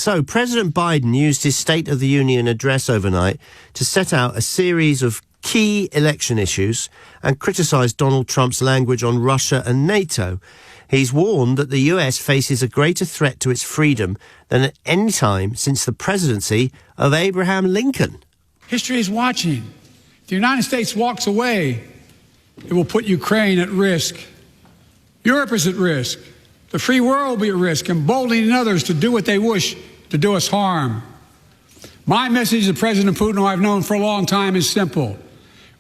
So President Biden used his State of the Union address overnight to set out a series of key election issues and criticised Donald Trump's language on Russia and NATO. He's warned that the US faces a greater threat to its freedom than at any time since the presidency of Abraham Lincoln. History is watching. If the United States walks away, it will put Ukraine at risk. Europe is at risk. The free world will be at risk, emboldening others to do what they wish to do us harm. My message to President Putin, who I've known for a long time, is simple.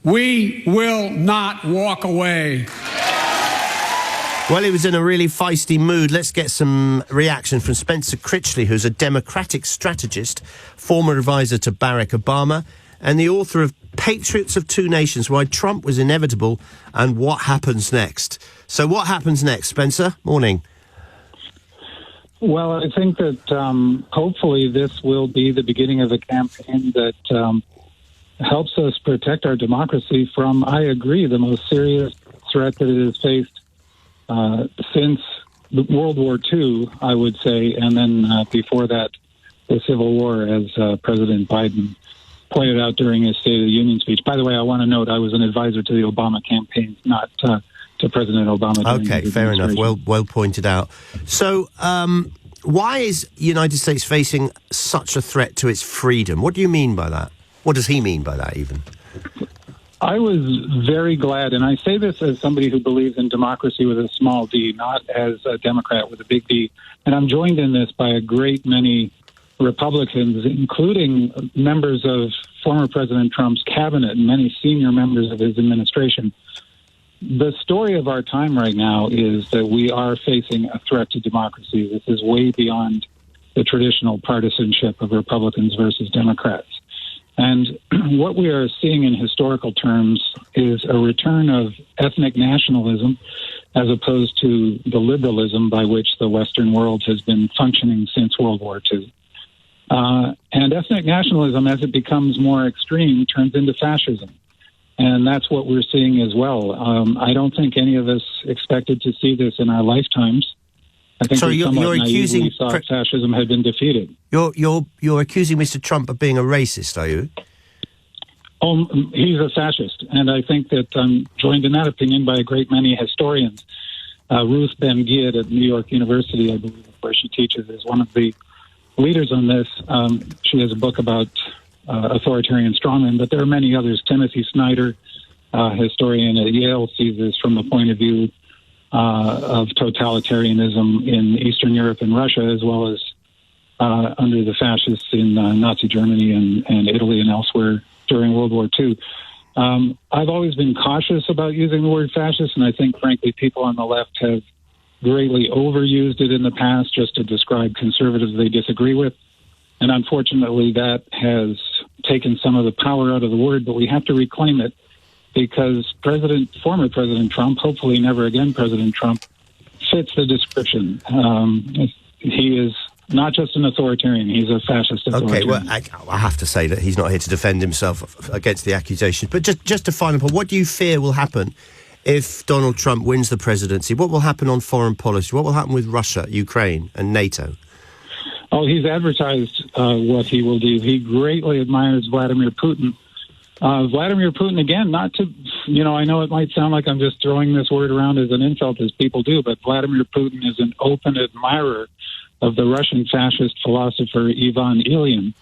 We will not walk away. Well, he was in a really feisty mood. Let's get some reaction from Spencer Critchley, who's a Democratic strategist, former advisor to Barack Obama, and the author of Patriots of Two Nations, Why Trump Was Inevitable and What Happens Next. So what happens next, Spencer? Morning. Well, I think that hopefully this will be the beginning of a campaign that helps us protect our democracy from, I agree, the most serious threat that it has faced since World War II, I would say, and then before that, the Civil War, as President Biden pointed out during his State of the Union speech. By the way, I want to note I was an advisor to the Obama campaign, not to President Obama. Okay, fair enough. Well pointed out. So why is the United States facing such a threat to its freedom? What do you mean by that? What does he mean by that, even? I was very glad, and I say this as somebody who believes in democracy with a small d, not as a Democrat with a big D. And I'm joined in this by a great many Republicans, including members of former President Trump's cabinet and many senior members of his administration. The story of our time right now is that we are facing a threat to democracy. This is way beyond the traditional partisanship of Republicans versus Democrats. And what we are seeing in historical terms is a return of ethnic nationalism as opposed to the liberalism by which the Western world has been functioning since World War II. And ethnic nationalism, as it becomes more extreme, turns into fascism. And that's what we're seeing as well. I don't think any of us expected to see this in our lifetimes. I think you're accusing we thought fascism had been defeated. You're accusing Mr. Trump of being a racist, are you? Oh, he's a fascist, and I think that I'm joined in that opinion by a great many historians. Ruth Ben-Ghiat at New York University, I believe, where she teaches, is one of the leaders on this. She has a book about authoritarian strongmen, but there are many others. Timothy Snyder, historian at Yale, sees this from the point of view of totalitarianism in Eastern Europe and Russia, as well as under the fascists in Nazi Germany and Italy and elsewhere during World War II. I've always been cautious about using the word fascist, and I think, frankly, people on the left have greatly overused it in the past just to describe conservatives they disagree with. And unfortunately, that has taken some of the power out of the word, but we have to reclaim it because former President Trump, hopefully never again President Trump, fits the description. He is not just an authoritarian, he's a fascist authoritarian. Okay, well, I have to say that he's not here to defend himself against the accusations. But just to final point, what do you fear will happen if Donald Trump wins the presidency? What will happen on foreign policy? What will happen with Russia, Ukraine, and NATO? Oh, he's advertised what he will do. He greatly admires Vladimir Putin. Vladimir Putin, again, not to, I know it might sound like I'm just throwing this word around as an insult, as people do, but Vladimir Putin is an open admirer of the Russian fascist philosopher Ivan Ilyin.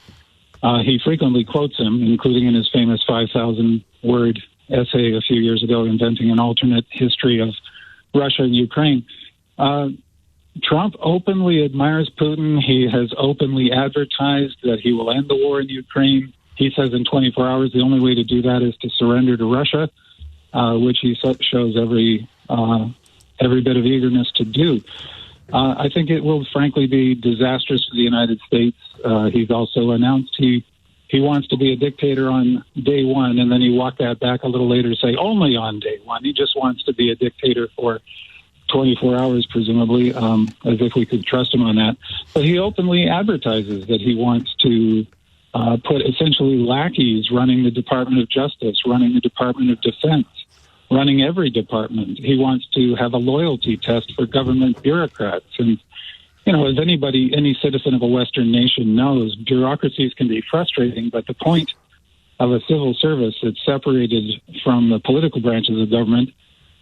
He frequently quotes him, including in his famous 5,000-word essay a few years ago, Inventing an Alternate History of Russia and Ukraine. Trump openly admires Putin. He has openly advertised that he will end the war in Ukraine. He says in 24 hours the only way to do that is to surrender to Russia, which he shows every bit of eagerness to do. I think it will, frankly, be disastrous for the United States. He's also announced he wants to be a dictator on day one, and then he walked that back a little later to say only on day one. He just wants to be a dictator for 24 hours, presumably, as if we could trust him on that. But he openly advertises that he wants to put essentially lackeys running the Department of Justice, running the Department of Defense, running every department. He wants to have a loyalty test for government bureaucrats. And as any citizen of a Western nation knows, bureaucracies can be frustrating, but the point of a civil service that's separated from the political branches of government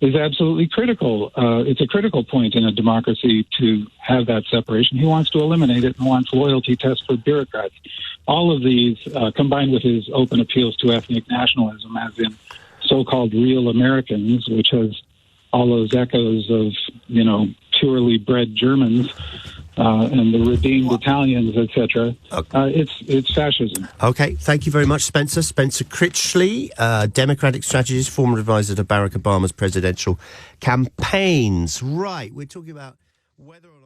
is absolutely critical. It's a critical point in a democracy to have that separation. He wants to eliminate it and wants loyalty tests for bureaucrats. All of these, combined with his open appeals to ethnic nationalism, as in so-called real Americans, which has all those echoes of, purely bred Germans and the redeemed Italians, etc. It's fascism. Okay, thank you very much, Spencer. Spencer Critchley, Democratic strategist, former advisor to Barack Obama's presidential campaigns. Right, we're talking about whether or